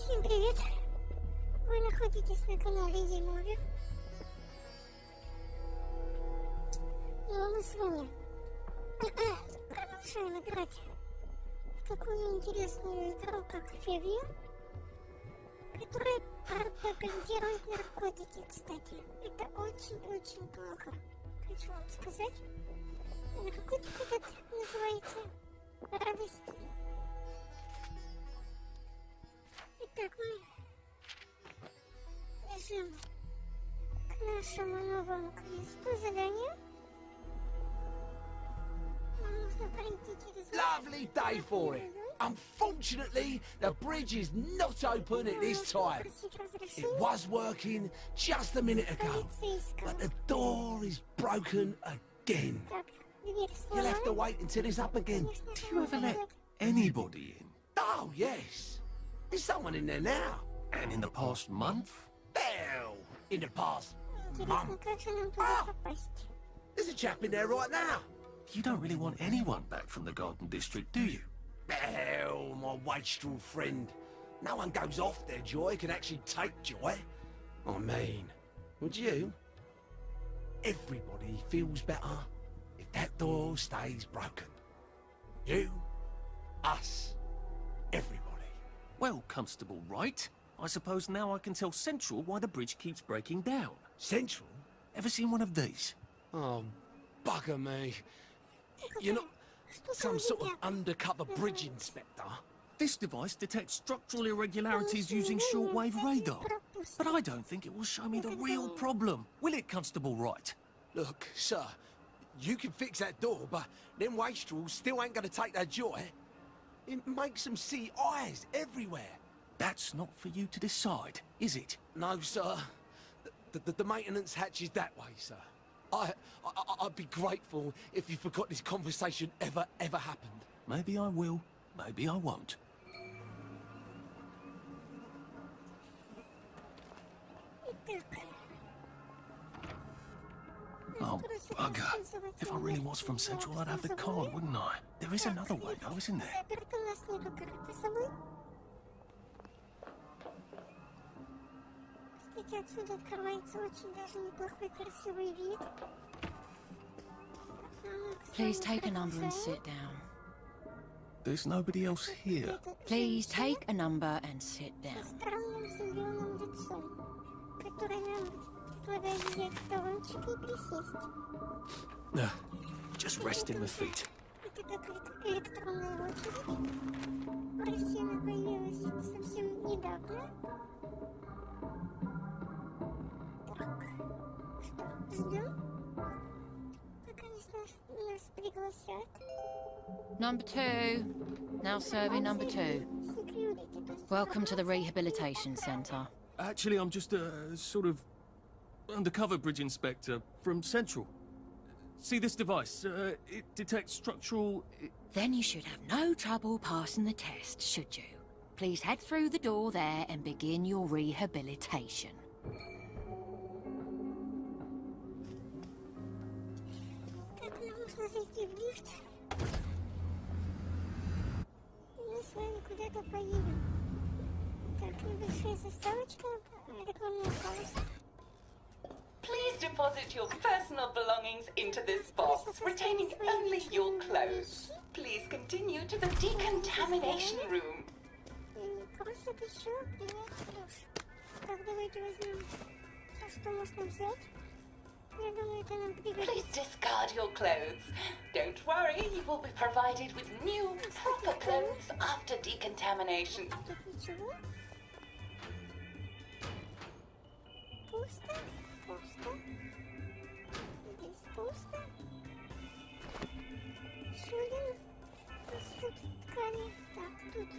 Всем привет! Вы находитесь на канале игроманы. И мы с вами продолжаем играть в такую интересную игру, как Всем, которая пропагандирует наркотики, кстати. Это очень-очень плохо. Хочу вам сказать. Наркотик этот называется радость. Итак, мы бежим к нашему новому квесту, заданию. Нам нужно пройти через... Lovely day for it. Unfortunately, the bridge is not open at this time. It was working just a minute ago, but the door is broken again. You'll have to wait until it's up again. Do you ever let anybody in? Oh, yes. There's someone in there now. And in the past month? Hell, in the past month. There's a chap in there right now. You don't really want anyone back from the Garden District, do you? Hell, my wastrel friend. No one goes off their joy, can actually take joy. I mean, would you? Everybody feels better if that door stays broken. You, us, everybody. Well, Constable Wright, I suppose now I can tell Central why the bridge keeps breaking down. Central? Ever seen one of these? Oh, bugger me. You're not some sort of undercover bridge inspector? This device detects structural irregularities using shortwave radar. But I don't think it will show me the real problem. Will it, Constable Wright? Look, sir, you can fix that door, but them wastrels still ain't gonna take their joy. It makes them see eyes everywhere. That's not for you to decide, is it? No, sir. The maintenance hatch is that way, sir. I'd be grateful if you forgot this conversation ever happened. Maybe I will, maybe I won't. Oh, bugger. If I really was from Central, I'd have the card, wouldn't I? There is another way, though, isn't there? Кстати, отсюда открывается очень даже неплохой красивый вид. Please take a number and sit down. There's nobody else here. Please take a number and sit down. Странным зеленым лицом, который нам предлагает взять в талончик и присесть. Just resting my feet. Это как электронная очередь. В России она появилась совсем недавно. Так, что, ждем? Пока нас пригласят. Number 2. Now serving number 2. Welcome to the Rehabilitation Centre. Actually, I'm just a sort of undercover bridge inspector from Central. See this device? It detects structural... Then you should have no trouble passing the test, should you? Please head through the door there and begin your rehabilitation. Так, нам нужно зайти в лифт. И мы с вами куда-то поедем. Так, небольшая заставочка, рекламная пауза. Please deposit your personal belongings into this box, retaining only your clothes. Please continue to the decontamination room. И просят еще принять ключ. Так, давайте возьмем все, что можно взять. Я думаю, это нам Please пригодится. discard your clothes. Don't worry, you will be provided with new, proper clothes after decontamination. Тут ничего. Пусто, пусто. Здесь пусто. Еще один кусок ткани. Так, тут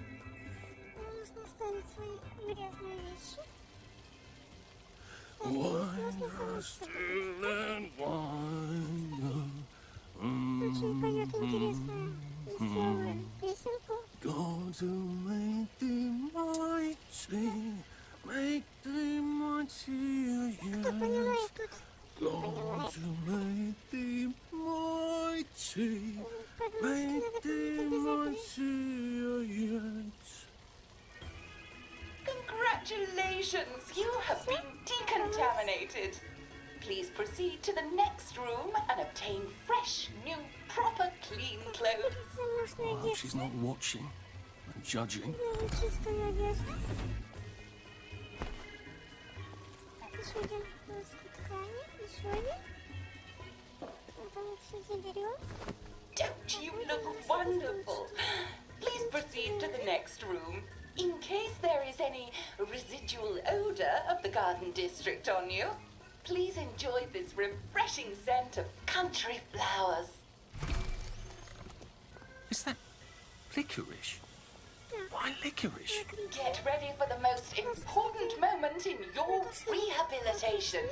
нам нужно оставить свои грязные вещи. Так, здесь можно помыться. Очень поет интересную, веселую песенку. Going to make the mighty, make the mighty, Кто понимает тут? going to make the mighty, Подмышки надо make поменять the обязательно. mighty, Congratulations, you have been decontaminated. Please proceed to the next room and obtain fresh, new, proper, clean clothes. I hope she's not watching and judging. Чистую одежду. Так, еще один кусок ткани. Еще один. Это мы все заберем. Don't you look wonderful? Please proceed to the next room. In case there is any residual odor of the garden district on you, please enjoy this refreshing scent of country flowers. Is that licorice? Why licorice? Get ready for the most important moment in your rehabilitation.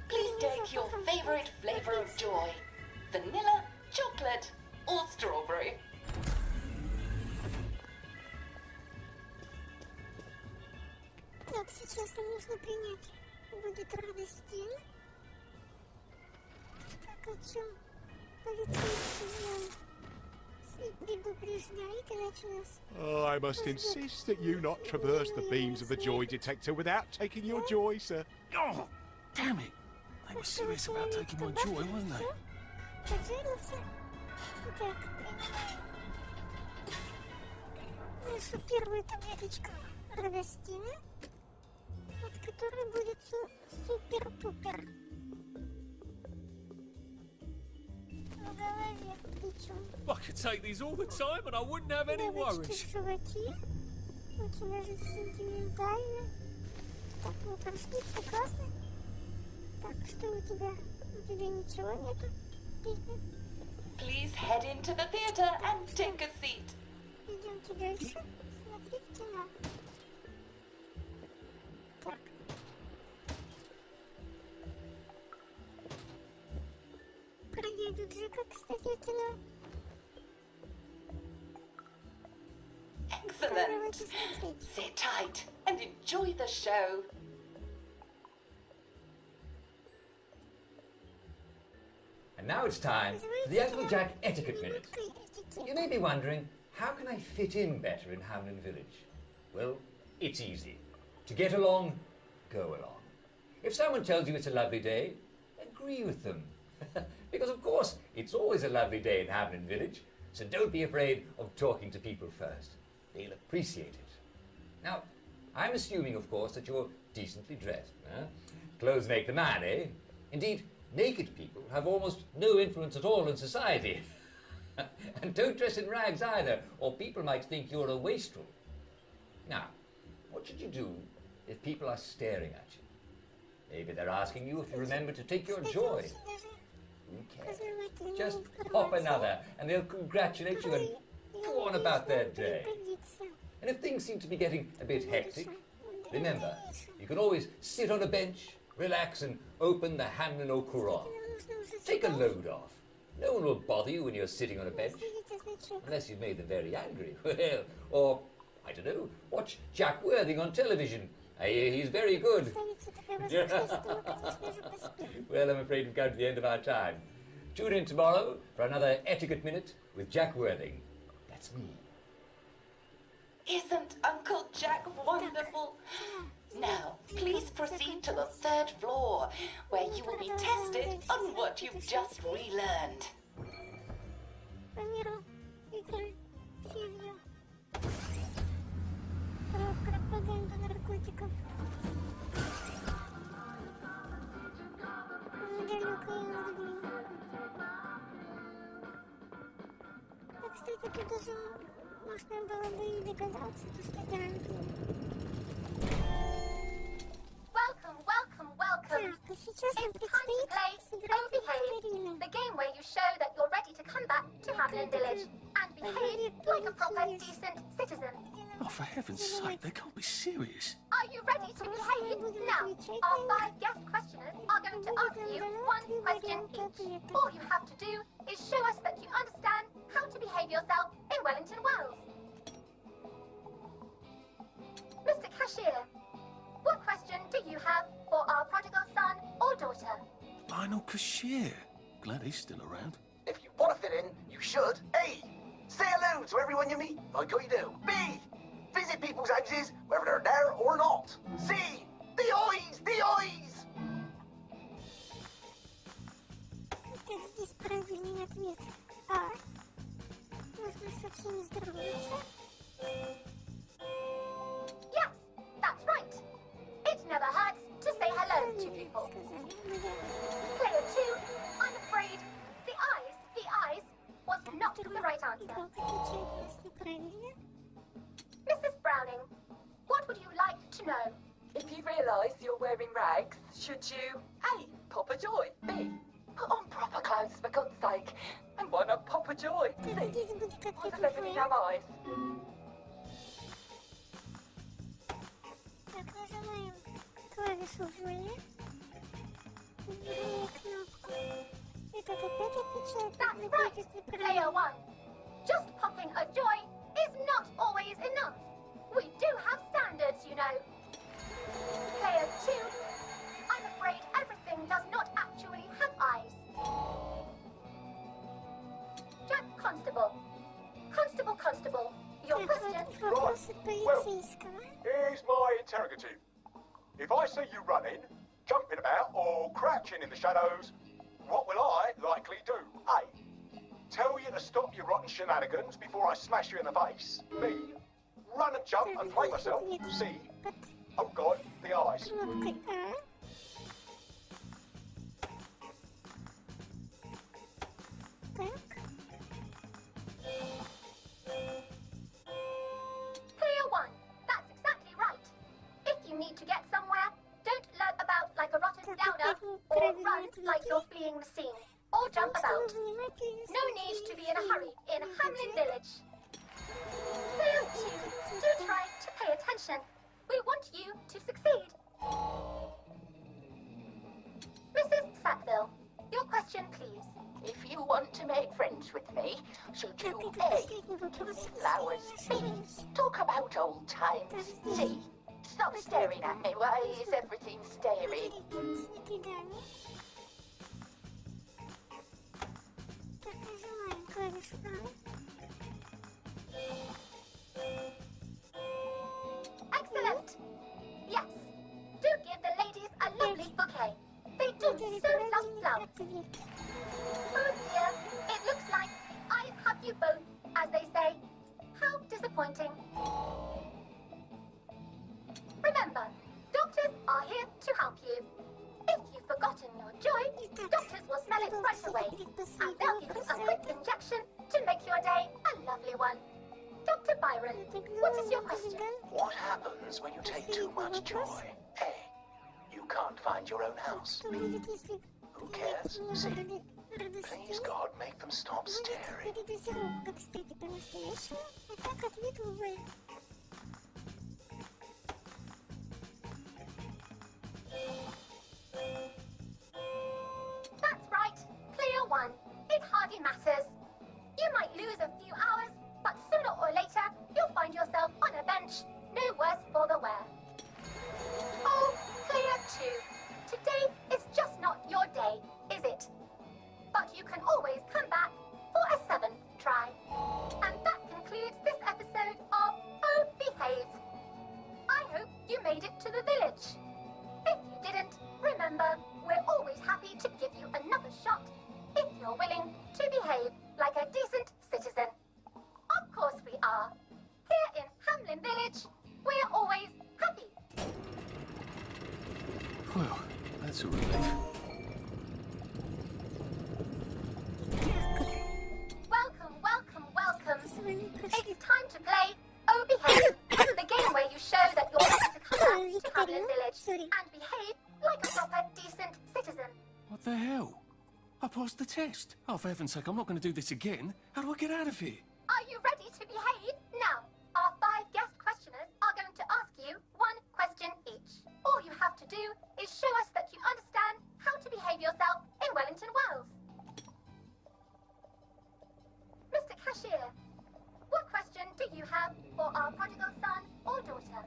Please take your favorite flavor of joy. Vanilla, chocolate, or strawberry. Так, сейчас нам нужно принять. Будет радости. Так, о чем полицейский предупреждает, иначе нас... I must insist that you not traverse the beams of the joy detector without taking your joy, sir. Oh, damn it! They were serious about taking my joy, weren't they? Поджарился. Так, нашу первую таблеточку радостины, от которой будет супер-пупер. В голове причем. I could take these all the time and I wouldn't have any Девочки worries. в животе. Очень даже сентиментально. Так, мы прошли, все классно. Так, что у тебя? У тебя ничего нету? Please head into the theater and take a seat. Идемте дальше. Смотреть кино. Так. Про дядю Джека, кстати, кино. Excellent. Давайте смотреть. Sit tight and enjoy the show. And now it's time for the Uncle Jack Etiquette Minute. You may be wondering, how can I fit in better in Hamlin Village? Well, it's easy. To get along, go along. If someone tells you it's a lovely day, agree with them. Because of course, it's always a lovely day in Hamlin Village, so don't be afraid of talking to people first. They'll appreciate it. Now, I'm assuming, of course, that you're decently dressed. Clothes make the man, eh? Indeed, naked people have almost no influence at all in society. And don't dress in rags either, or people might think you're a wastrel. Now, what should you do if people are staring at you? Maybe they're asking you if you remember to take your joy. Who cares? Just pop another, and they'll congratulate you and go on about their day. And if things seem to be getting a bit hectic, remember, you can always sit on a bench, relax and open the Hamlin au Courant. Take a load off. No one will bother you when you're sitting on a bench. Unless you've made them very angry. Well, or, I don't know, watch Jack Worthing on television. I hear he's very good. Well, I'm afraid we've come to the end of our time. Tune in tomorrow for another Etiquette Minute with Jack Worthing. That's me. Isn't Uncle Jack wonderful? Now, please proceed to the 3rd floor, where you will be tested on what you've just relearned. По миру игры семью. Про пропаганду наркотиков. В далекой Англии. А, кстати, тут даже можно было бы и догадаться, что это Англия. Welcome. Так, а сейчас нам It's time to предстоит play сыграть and Behave, Марину. the game where you show that you're ready to come back to Hamlin Village and behave like a proper, decent citizen. Oh, for heaven's sake, they can't be serious. Are you ready to behave? Now, our 5 guest questioners are going to ask you 1 question each. All you have to do is show us that you understand how to behave yourself in Wellington Wells. Mr. Cashier, what question do you have for our prodigal son or daughter? Lionel Cashier. Glad he's still around. If you want to fit in, you should. A. Say hello to everyone you meet, like how you do. B. Visit people's houses, whether they're there or not. C. The eyes! Итак, здесь правильный ответ А. Нужно со всеми здороваться. Yes, that's right. It never hurts to say hello to people. Player 2, I'm afraid the eyes was not the right answer. Mrs. Browning, what would you like to know? If you realise you're wearing rags, should you A. Pop a joy, B. Put on proper clothes for God's sake, and why not pop a joy, C. Why does everything have eyes? Так, нажимаем клавишу «Вводить». Вернее кнопку. Этот опять отвечает, That's выглядит right, Player неправильно. 1. Just popping a joy is not always enough. We do have standards, you know. Player 2, I'm afraid everything does not actually have eyes. Jack Constable. Constable, your Так, question. вот вопрос от полицейского. Here's my interrogative. If I see you running, jumping about, or crouching in the shadows, what will I likely do? A. Tell you to stop your rotten shenanigans before I smash you in the face. B. Run and jump and play myself. C. Oh God, the eyes. Кнопкой А. Так. Player 1, that's exactly right. If you need to get somewhere, don't lurk about like a rotten downer, or run like you're fleeing the scene, or jump about. No need to be in a hurry in Hamlin Village. Player 2, do try to pay attention. We want you to succeed. Mrs. Sackville, your question, please. If you want to make friends with me, should you Так, это A. последний вопрос. Give me flowers, B. Talk about old times, C. Stop staring at me, why is everything staring? Свидание. Так, нажимаем клавишу А. Excellent. Yes. Do give the ladies a lovely bouquet. They do so love flowers. Ответ. Oh dear, it looks like I have you both, as they say. How disappointing. Remember, doctors are here to help you. If you've forgotten your joy, doctors will smell it right away, and they'll give you a quick injection to make your day a lovely one. Dr. Byron, what is your question? What happens when you take too much joy? A. You can't find your own house. Что будет, если Who cares? C. Please, God, make them stop будет staring. передозировка, кстати, по-настоящему. А так ответ увы. That's right, Player 1. It hardly matters. You might lose a few hours, but sooner or later, you'll find yourself on a bench, no worse for the wear. Oh, Player 2. Today is just not your day, is it? But you can always come back for a 7th try. And that concludes this episode of Oh Behave. I hope you made it to the village. If you didn't, remember, we're always happy to give you another shot if you're willing to behave like a decent citizen. Of course we are. Here in Hamlin Village, we're always happy. Well, that's a relief. Welcome. С вами прошли It's time to play Oh Behave, the game where you show that you're ready to come back to Hamlin Village and behave like a proper, decent citizen. What the hell? I passed the test. Oh, for heaven's sake, I'm not going to do this again. How do I get out of here? Are you ready to behave? Now, our 5 guest questioners are going to ask you 1 question each. All you have to do is show us that you understand how to behave yourself in Wellington Wells. Mr. Cashier, what question do you have for our prodigal son or daughter?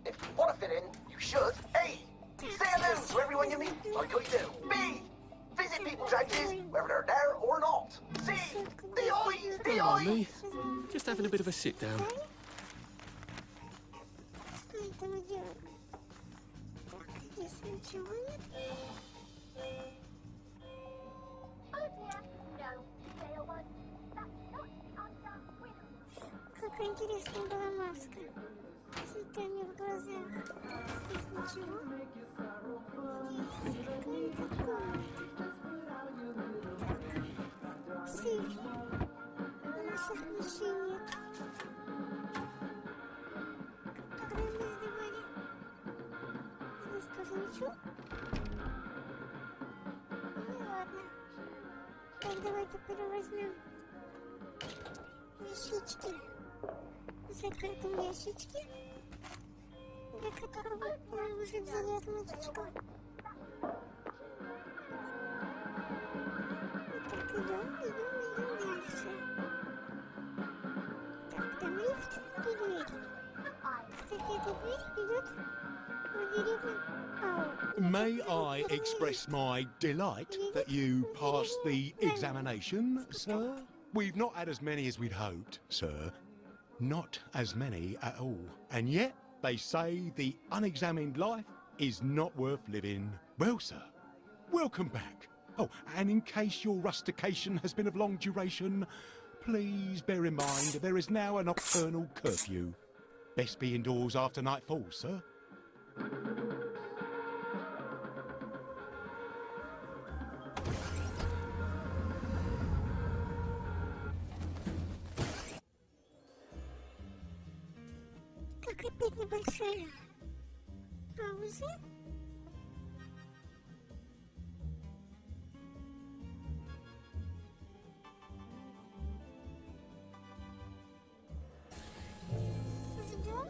If you want to fit in, you should. A. Say hello to everyone you meet, like you do. B. Visit people's houses, whether they're there or not. C. The eyes, the Hello, me. eyes. Just having a bit of a sit down. Что это мы делаем? ничего нет. Какая интересная была маска. Цветами в глазах. Так, здесь ничего. Здесь какая-то комната. Так, сейфи. Наших вещей нет. Которые мы сдавали. Здесь тоже ничего. Ну ладно. Так, давай теперь возьмем вещички. В закрытом ящичке, для которого мы уже взяли отмычечку. Вот так идем дальше. Так, там лифт и дверь. Кстати, эта дверь ведет в деревню. May I express my delight that you passed the examination, sir? We've not had as many as we'd hoped, sir. Not as many at all. And yet, they say the unexamined life is not worth living. Well, sir, welcome back. Oh, and in case your rustication has been of long duration, please bear in mind there is now a nocturnal curfew. Best be indoors after nightfall, sir. Опять небольшая пауза. Ждем.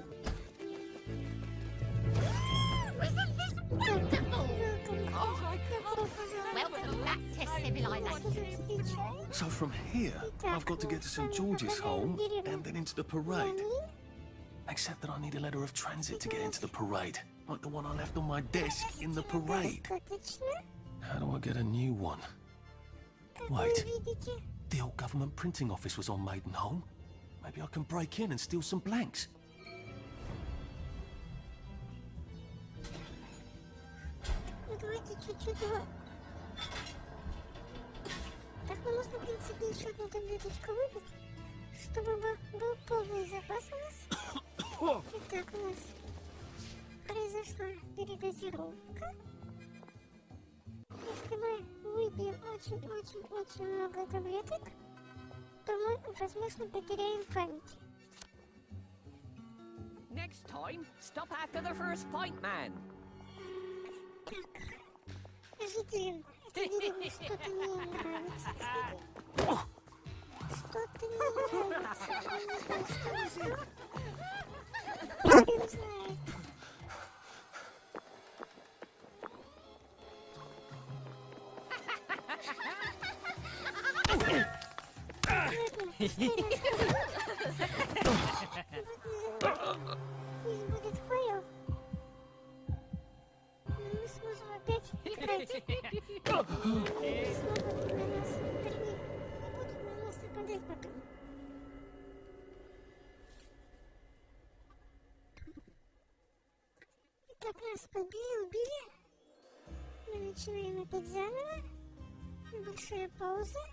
So from here, I've got to get to St. George's home and then into the parade. Except that I need a letter of transit to get into the parade, like the one I left on my desk in the parade. How do I get a new one? Wait, the old government printing office was on Maidenholm. Maybe I can break in and steal some blanks. Так, ну можно, в принципе, еще одну таблеточку выпить, чтобы был полный запас у нас. Итак, у нас произошла передозировка. Если мы выпьем очень-очень-очень много таблеток, то мы, возможно, потеряем память. Next time, stop after the first pint, man. Так, жителям этой деревни что-то не нравится, кстати. Что-то не нравится. Я не знаю, что. Хрен знает. Пусть будет файл. Мы сможем опять играть. Не смогут на нас, вернее, не будут на нас нападать потом. Итак, нас убили. Мы начинаем опять заново. Небольшая пауза.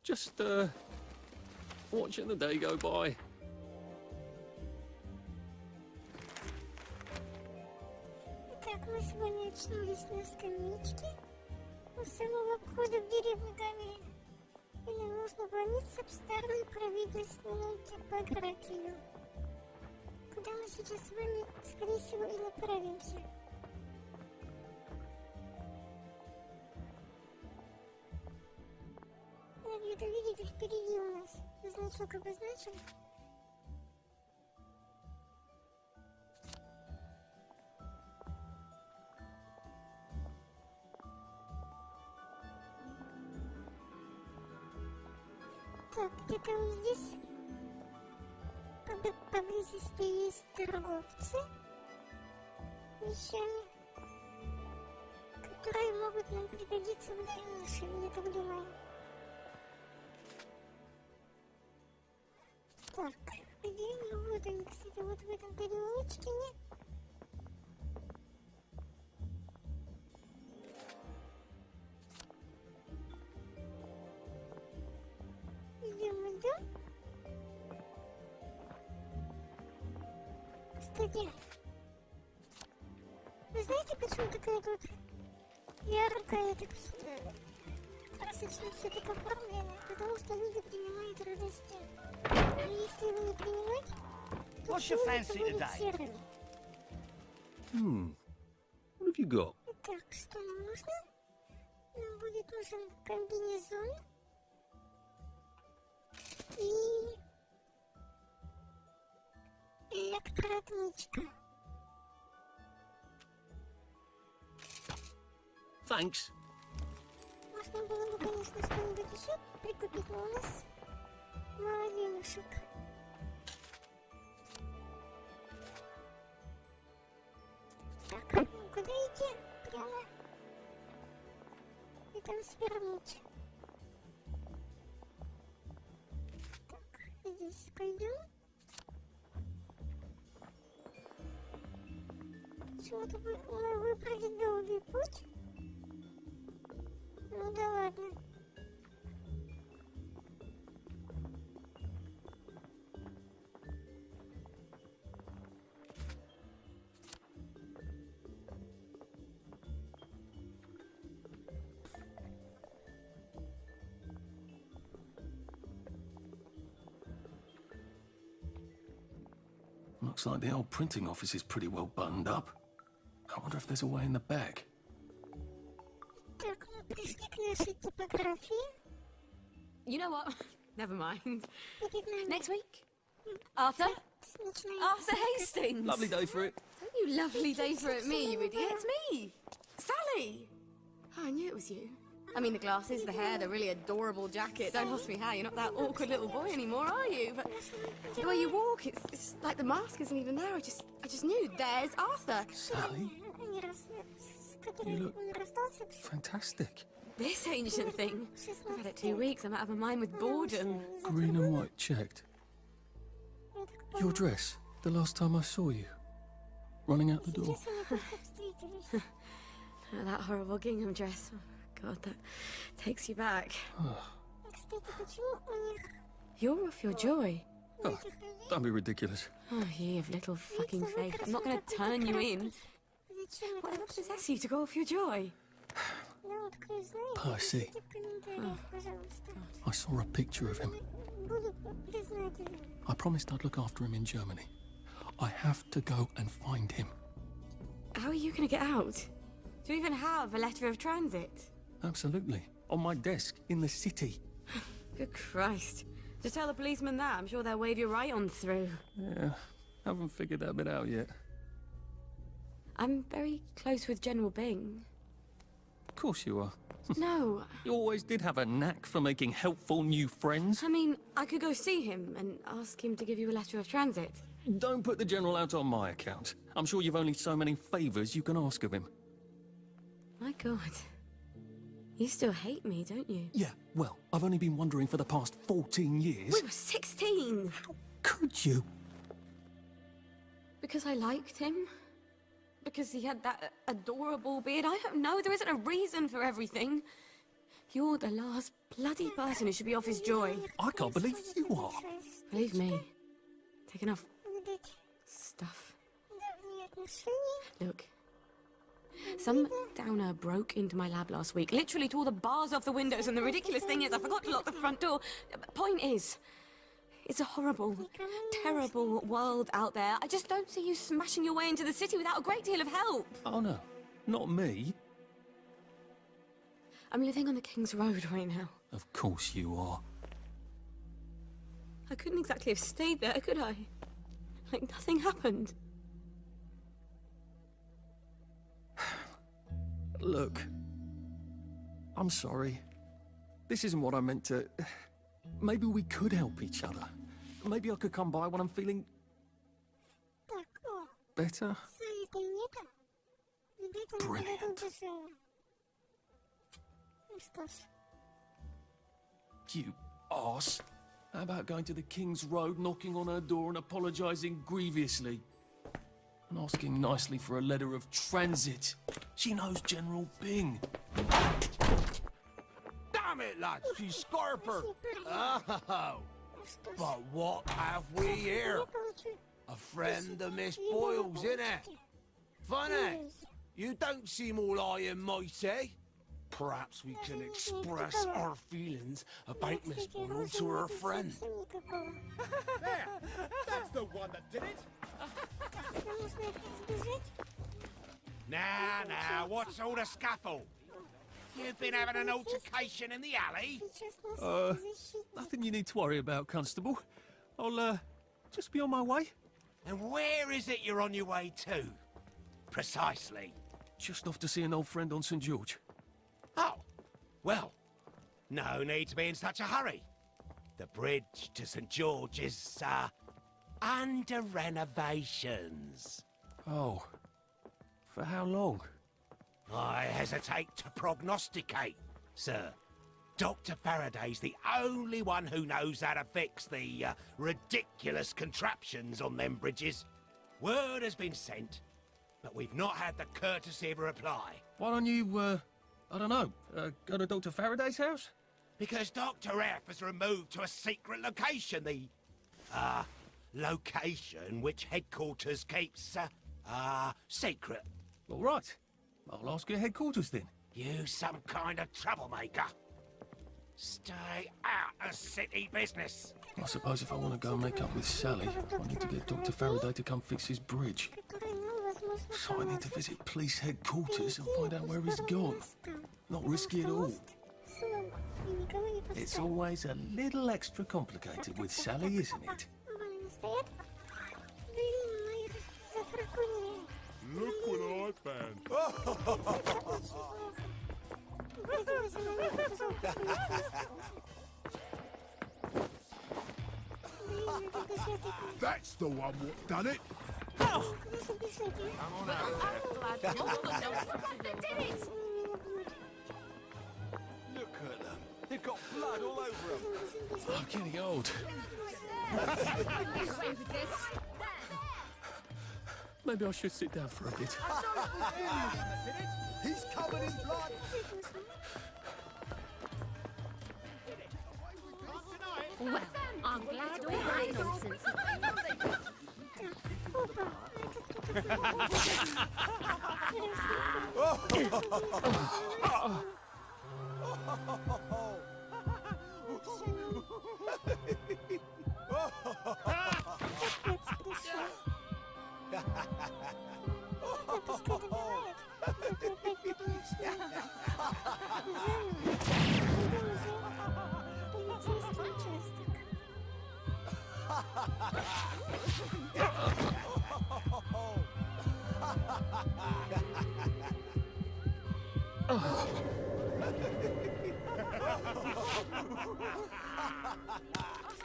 Just, watching the day go by. Итак, мы с вами очнулись на скамеечке у самого входа в деревню Гамель. Или нужно вломиться в старую правительственную типографию, куда мы сейчас с вами, скорее всего, и направимся. Где-то, видите, впереди у нас значок обозначен. Так, где-то вот здесь поблизости есть торговцы вещами, которые могут нам пригодиться в дальнейшем, я так думаю. Так, где они? Вот они, кстати, вот в этом переулочке, нет? Идем. Кстати, вы знаете, почему такая тут яркая, так красочно все так оформлено? Потому что люди принимают радости. А если его не принимать, то все это будет серым. What have you got? Итак, что нам нужно? Нам будет нужен комбинезон и электроотмычка. Thanks. Можно было бы, конечно, что-нибудь еще прикупить, но у нас мало денежек. Так, ну куда идти? Прямо. И там свернуть. Так, здесь пойдем. Почему-то мы выбрали долгий путь. Ну да ладно. Looks like the old printing office is pretty well buttoned up. I wonder if there's a way in the back. Так, мы пришли к нашей типографии. You know what? Never mind. Next Next week? Arthur? Arthur Hastings! Lovely day for it. Don't you lovely day for it, me, you idiot. It's me! Sally! Oh, I knew it was you. I mean, the glasses, the hair, the really adorable jacket. Don't ask me how, you're not that awkward little boy anymore, are you? But the way you walk, it's like the mask isn't even there. I just knew. There's Arthur. Sally? You look fantastic. This ancient thing. I've had it 2 weeks. I'm out of my mind with boredom. Green and white checked. Your dress, the last time I saw you. Running out the door. That horrible gingham dress. Oh, God, that takes you back. You're off your joy. Oh, don't be ridiculous. Oh, you have little fucking faith. I'm not going to turn you in. What possesses you to go off your joy? Percy. Oh, I saw a picture of him. I promised I'd look after him in Germany. I have to go and find him. how are you going to get out? Do you even have a letter of transit? Absolutely. On my desk, in the city. Good Christ. Just tell the policeman that. I'm sure they'll wave you right on through. Yeah, haven't figured that bit out yet. I'm very close with General Bing. Of course you are. No. You always did have a knack for making helpful new friends. I mean, I could go see him and ask him to give you a letter of transit. Don't put the General out on my account. I'm sure you've only so many favours you can ask of him. My God. You still hate me, don't you? Yeah, well, I've only been wondering for the past 14 years. We were 16! How could you? Because I liked him? Because he had that adorable beard? I don't know, there isn't a reason for everything. You're the last bloody person who should be off his joy. I can't believe you are. Believe me. Take enough stuff. Look. Some downer broke into my lab last week, literally tore the bars off the windows, and the ridiculous thing is I forgot to lock the front door. Point is, it's a horrible, terrible world out there. I just don't see you smashing your way into the city without a great deal of help. Oh no, not me. I'm living on the King's Road right now. Of course you are. I couldn't exactly have stayed there, could I? Like nothing happened. Look, I'm sorry. This isn't what I meant to... Maybe we could help each other. Maybe I could come by when I'm feeling... better? Brilliant. Ну что ж, You arse. How about going to the King's Road, knocking on her door and apologising grievously? And asking nicely for a letter of transit. She knows General Bing. Damn it, lads, you scarper! Oh, but what have we here? A friend of Miss Boyle's, innit? Funny, you don't seem all high and mighty. Perhaps we can express our feelings about Miss Boyle to her friend. There! That's the one that did it! Now, what's all the scuffle? You've been having an altercation in the alley? Nothing you need to worry about, Constable. I'll, just be on my way. And where is it you're on your way to? Precisely. Just off to see an old friend on St. George. Oh, well, no need to be in such a hurry. The bridge to St. George is, under renovations. Oh. For how long? I hesitate to prognosticate, sir. Dr. Faraday's the only one who knows how to fix the, ridiculous contraptions on them bridges. Word has been sent, but we've not had the courtesy of a reply. Why don't you, I don't know, go to Dr. Faraday's house? Because Dr. F has removed to a secret location, the, location which headquarters keeps, secret. All right. I'll ask your headquarters then. You some kind of troublemaker. Stay out of city business. I suppose if I want to go and make up with Sally, I need to get Dr. Faraday to come fix his bridge. So I need to visit police headquarters and find out where he's gone. Not risky at all. It's always a little extra complicated with Sally, isn't it? Look what I found. That's the one what done it. Look at them. They've got blood all over them. I'm getting old. Maybe I should sit down for a bit. He's covered in blood. Well, I'm glad all that nonsense.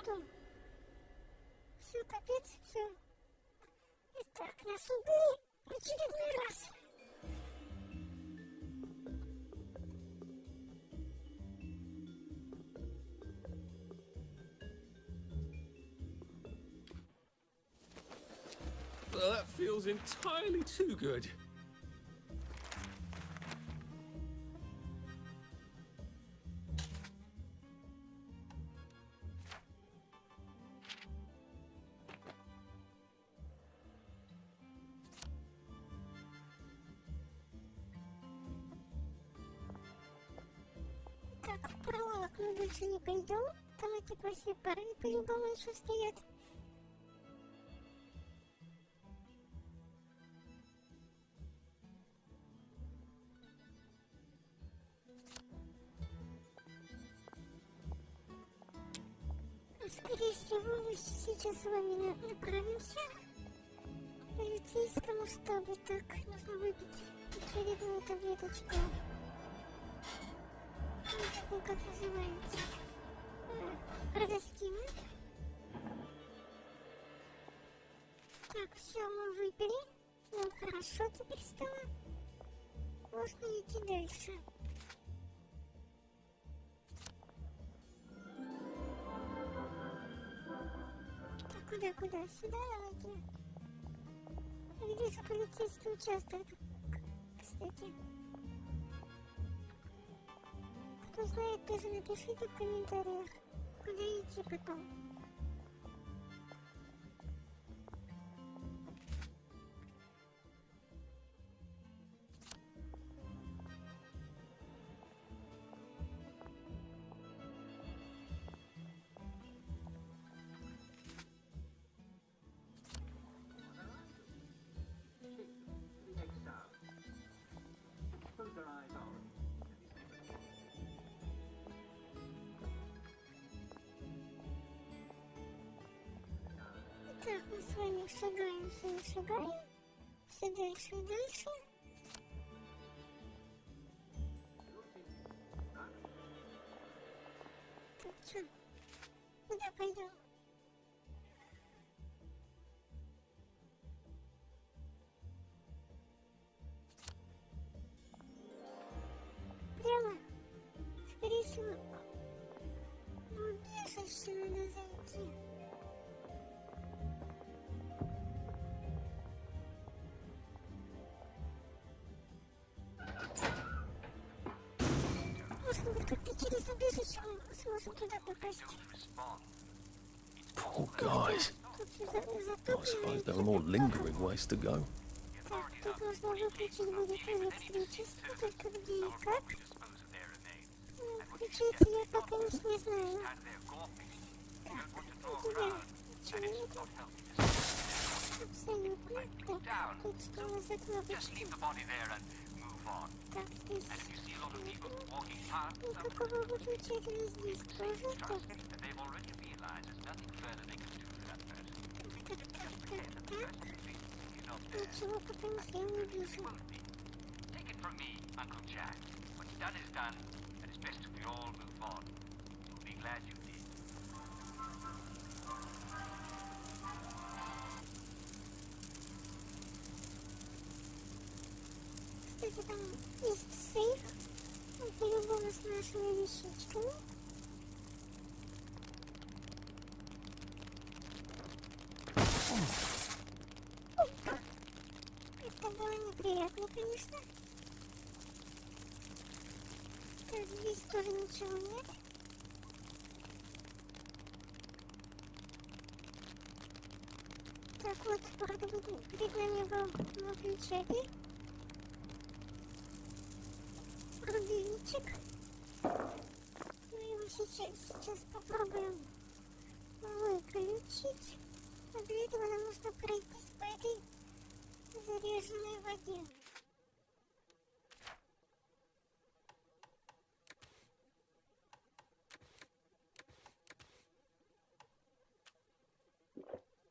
Что? Все, капец, все. Итак, нас убили в очередной раз. Well, that feels entirely too good. Так, в пролог мы больше не пойдем. Там эти плохие парни по-любому еще стоят. Скорее всего, мы сейчас с вами направимся к полицейскому штабу. Так, нужно выпить очередную таблеточку. Не знаю, как называется. Родостина. Так, все, мы выпили. Нам хорошо теперь стало. Можно идти дальше. Куда? Сюда давайте. Где же полицейский участок? Кстати. Кто знает, тоже напишите в комментариях, куда идти потом. Так, мы с вами шагаем, все дальше и дальше. Так, что? Куда пойдем? Прямо? Скорее всего, в убежище надо зайти. Poor guys. I suppose there are more lingering ways to go. Так, тут нужно выключить будет электричество, только где и как. Включить я пока не знаю. Так, у тебя ничего нету? Абсолютно. Так, тут что у нас за кнопочки? Так, здесь никакого выключателя здесь тоже. Так. Ничего пока я не вижу. Кстати, там есть сейф, по-любому с нашими вещичками. Это было неприятно, конечно. Так, здесь тоже ничего нет. Так вот, вроде бы перед нами был выключатель. Рубильничек. Мы его сейчас попробуем выключить. А для этого нам нужно пройтись по этой заряженной воде.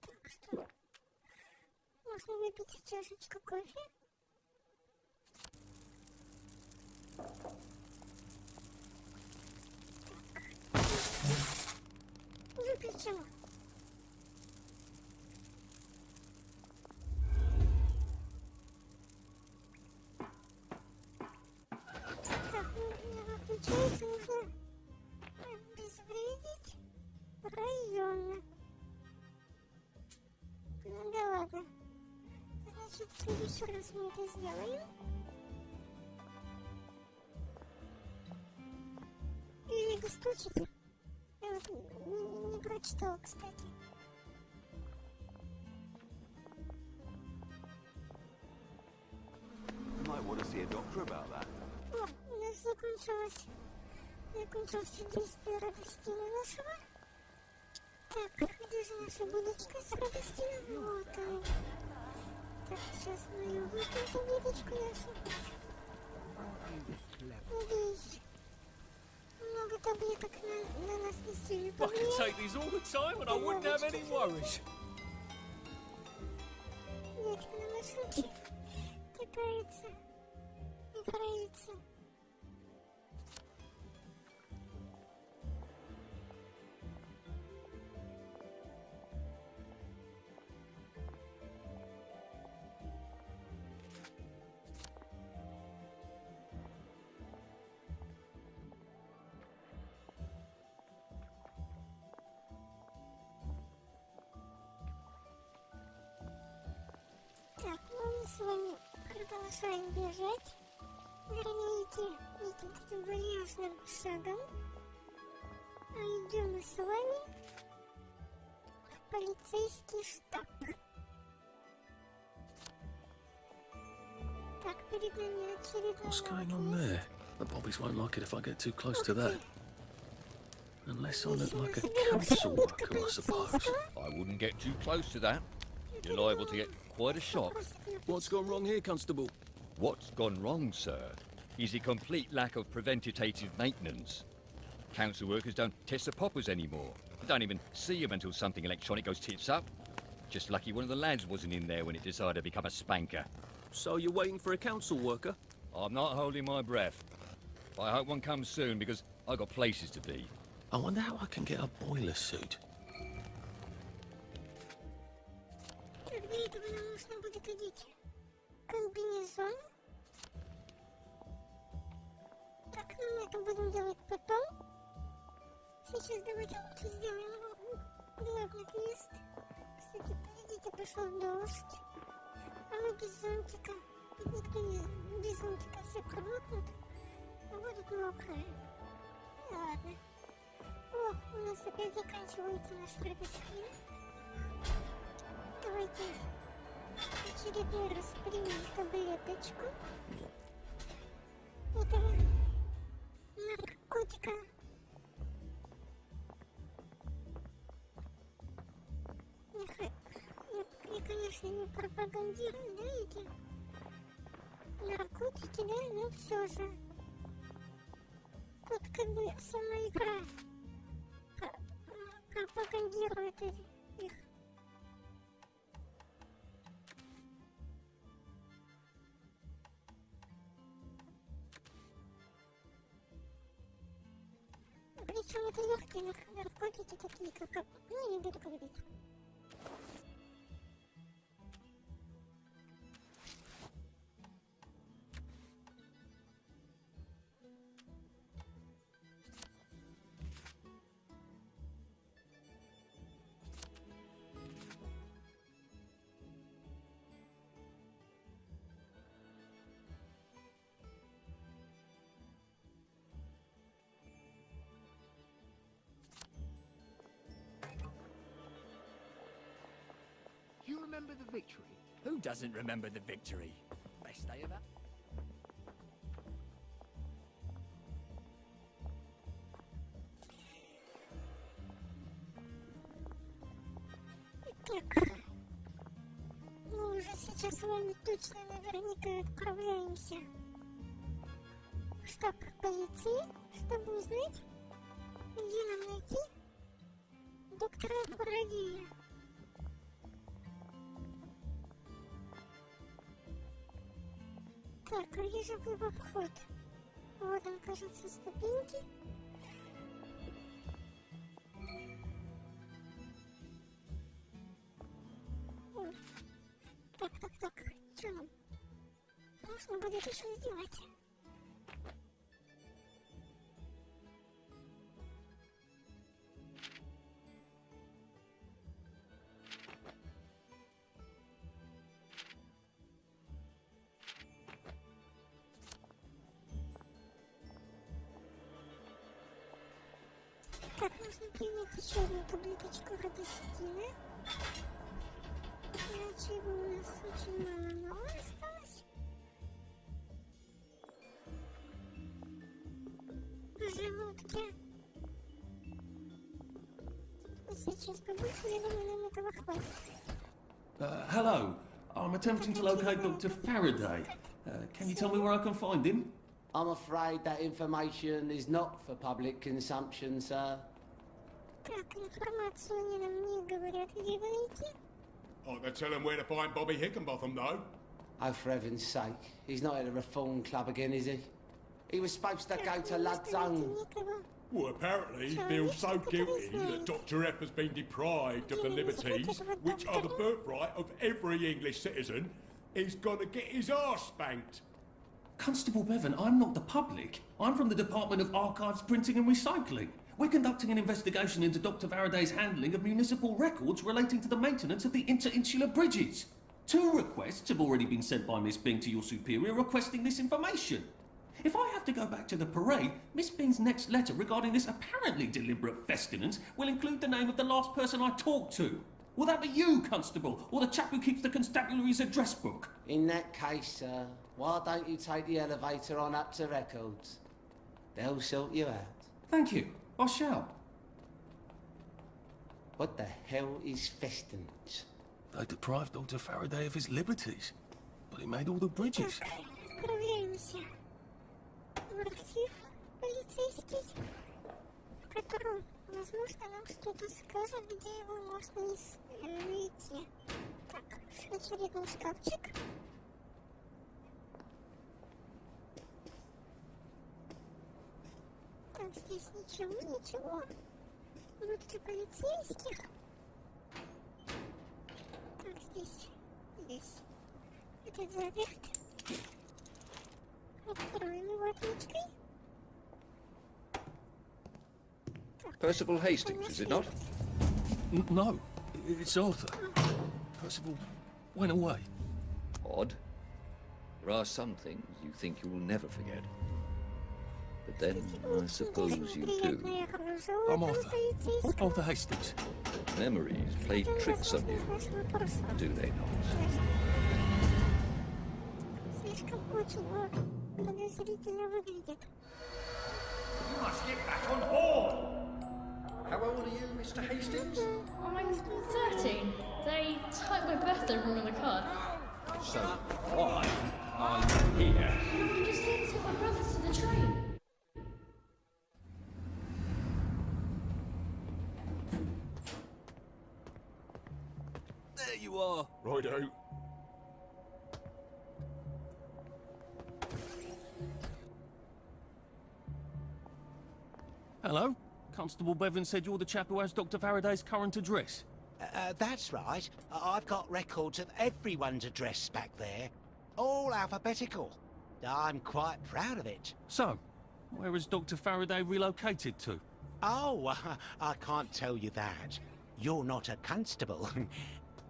Так что можно выпить чашечку кофе. Выключим. Так, не выключается, нужно обезвредить район. Ну да ладно. Значит, в следующий раз мы это сделаем. Или стучит. Я вот не прочитала, кстати. О, у нас закончился действие радостина нашего. Так, где же наша будочка с радостином? Вот она. Так, сейчас мы ее выпьем, таблеточку нашу. Надеюсь, много таблеток на нас не сильно повлияет. I could take these all the time and I wouldn't have any worries. Дядька на машинке катается, играется. с вами продолжаем бежать. Вернее, идти таким вальяжным шагом. А идем мы с вами в полицейский штаб. Так, перед нами очередной What's going on there? The bobbies won't like it if I get too close to that. Unless I look like a council worker, I suppose. I wouldn't get too close to that. You're liable to get quite a shock. What's gone wrong here, Constable? What's gone wrong, sir, is a complete lack of preventative maintenance. Council workers don't test the poppers anymore. Don't even see them until something electronic goes tits up. Just lucky one of the lads wasn't in there when it decided to become a spanker. So you're waiting for a council worker? I'm not holding my breath. I hope one comes soon because I got places to be. I wonder how I can get a boiler suit. Так, для этого нам нужно будет одеть комбинезон. Так, ну мы это будем делать потом. Сейчас давайте лучше сделаем главный квест. Кстати, видите, пошел дождь. А мы без зонтика. Ведь никто не без зонтика, все промокнут, а будут мокрые. Ну ладно. О, у нас опять заканчивается наш предыскин. Давайте очередной раз примем таблеточку этого наркотика. Я, конечно, не пропагандирую, да, эти наркотики, да, но все же. Тут как бы сама игра пропагандирует их. Причем это легкие наркотики такие, как... Ну, не буду говорить. You remember the victory? Who doesn't remember the victory? Best day of that. Так, мы уже сейчас с вами точно наверняка отправляемся в штаб полиции, чтобы узнать, где нам найти доктора Фарадея. Так, а где же был вход? Вот он, кажется, ступеньки. О. Так, что нам? Нужно будет еще сделать. Так, нужно принять еще одну таблеточку радостина. Иначе его у нас очень мало осталось. В желудке. Сейчас побольше, я думаю, нам этого хватит. Hello. I'm attempting to locate Dr. Faraday. Can you tell me where I can find him? I'm afraid that information is not for public consumption, sir. Так, информацию они нам не говорят, где вы найти. I can tell them where to find Bobby Hickenbotham, though. Oh, for heaven's sake. He's not at the Reform Club again, is he? He was supposed to go to Lud's Own. Well, apparently he feels so guilty that Dr. F has been deprived of the liberties which are the birthright of every English citizen. He's gonna get his arse spanked. Constable Bevan, I'm not the public. I'm from the Department of Archives, Printing and Recycling. We're conducting an investigation into Dr. Faraday's handling of municipal records relating to the maintenance of the interinsular bridges. 2 requests have already been sent by Miss Bing to your superior requesting this information. If I have to go back to the parade, Miss Bing's next letter regarding this apparently deliberate festinance will include the name of the last person I talked to. Will that be you, Constable, or the chap who keeps the constabulary's address book? In that case, sir, why don't you take the elevator on up to records? They'll sort you out. Thank you. I shall. What the hell is festinance? They deprived Dr. Faraday of his liberties, but he made all the bridges. Отправляемся в архив полицейский, в котором, возможно, нам что-то скажут, где его можно найти. Так, очередной шкафчик. Так, здесь ничего. Будки полицейских. Так, здесь. Этот заперт. Откроем его отмычкой. Percival Hastings, is it not? No, it's Arthur. Percival went away. Odd. There are some things you think you will never forget. But then, I suppose you do. I'm Arthur. Arthur Hastings. Memories play tricks on you, do they not? Слишком очень подозрительно выглядит. You must get back on board! How old are you, Mr. Hastings? I'm 13. They typed my birthday wrong on the card. So, why are you here? I'm just here to take my brother to the train. There you are. Righto. Hello? Constable Bevan said you're the chap who has Dr. Faraday's current address. That's right. I've got records of everyone's address back there. All alphabetical. I'm quite proud of it. So, where has Dr. Faraday relocated to? Oh, I can't tell you that. You're not a constable.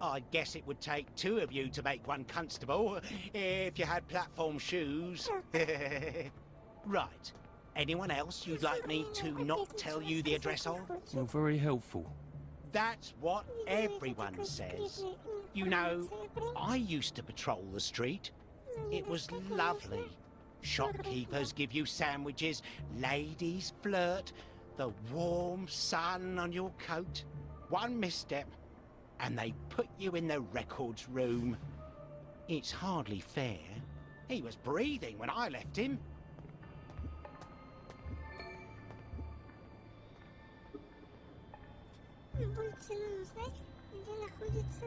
I guess it would take 2 of you to make one constable, if you had platform shoes. Right. Anyone else you'd like me to not tell you the address of? You're very helpful. That's what everyone says. You know, I used to patrol the street. It was lovely. Shopkeepers give you sandwiches, ladies flirt, the warm sun on your coat. One misstep, and they put you in the records room. It's hardly fair. He was breathing when I left him. Будете нам узнать, где находятся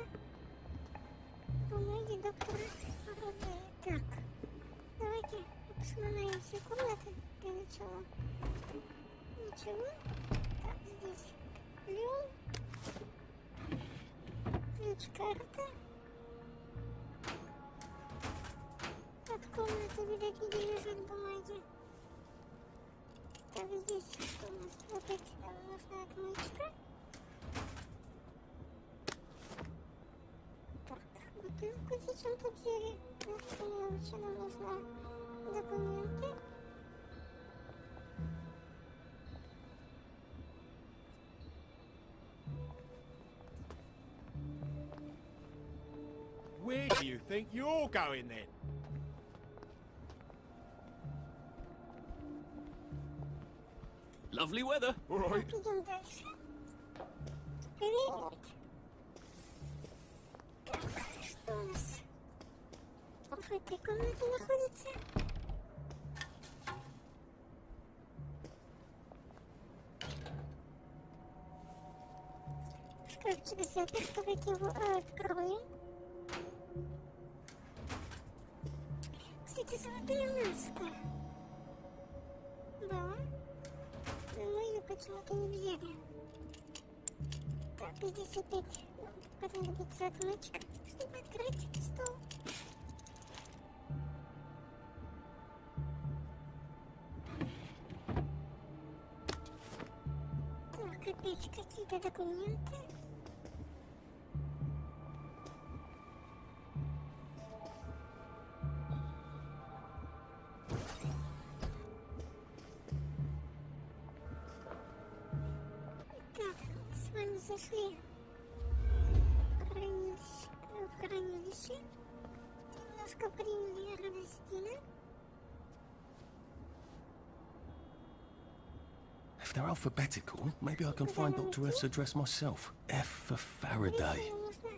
бумаги доктора Фарадея. Так, давайте посмотрим все комнаты для начала. Ничего. Так, здесь ключ, ключ-карта. От комнаты, видать, где лежат бумаги. Так, здесь что у нас? Опять нужна отмычка. Бутылку зачем-то взяли. Это мелочи, нам нужны документы. Where do you think you're going then? Lovely weather. All right. Идем дальше. Привет. Так, что у нас в этой комнате находится? Шкафчик заперт, давайте его откроем. Кстати, золотая маска. Да. Но ее почему-то не взяли. Так, здесь опять понадобится отмычка, чтобы открыть стол. Так, опять какие-то документы. зашли в хранилище, немножко приняли Радостина. If they're alphabetical, maybe I can find Dr. F's address myself. F for Faraday. Нужно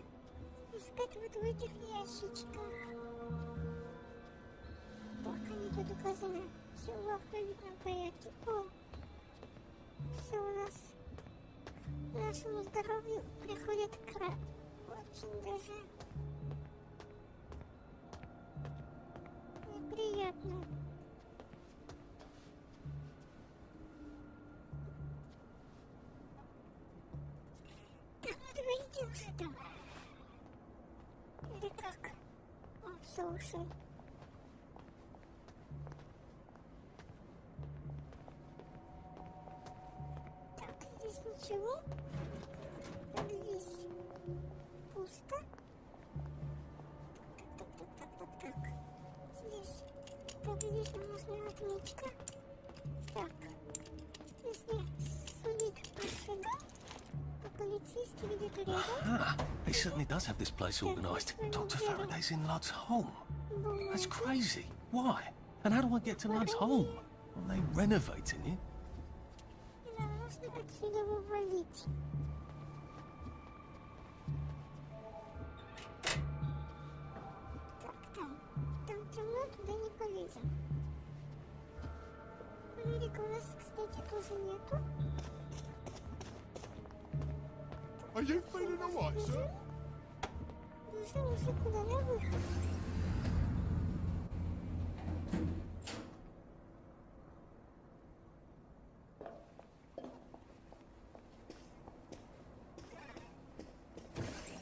искать вот в этих ящичках. Так, они тут указаны. Все в алфавитном порядке. О, все у нас нашему здоровью приходит край. Очень даже неприятно. Так, ну давайте уже там. Или как? Он все ушел. Так, здесь ничего. Так, здесь пусто. Так. Здесь. Так, здесь нужна отметка. Так. Если судить по шагам, то полицейский видит рядом. Ah, he certainly does have this place organised. Dr. Faraday's in Lud's home. That's crazy. Why? And how do I get to Lud's home? Are they renovating it? И нам нужно отсюда вывалить. Так, там темно, туда не полезем. Америка у нас, кстати, тоже нету. Are you feeling alright, sir? Бежим уже куда на выход.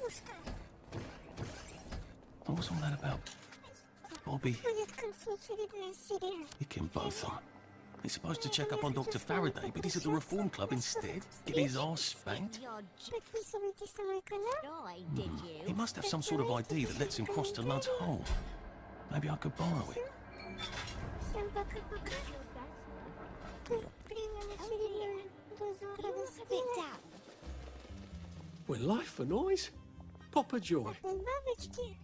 Ну что? What was all that about? Bobby Будет к концу очередная серия. kicking both of them. He's supposed to check up on Dr. Faraday, but he's at the Reform Club instead, getting his arse spanked. Подписывайтесь на мой канал. He must have some sort of ID that lets him cross to Lud's home. Maybe I could borrow it. Всем пока-пока. Примем очередную дозу Радостина. Well, life for noise. Pop a joy. Бабочки.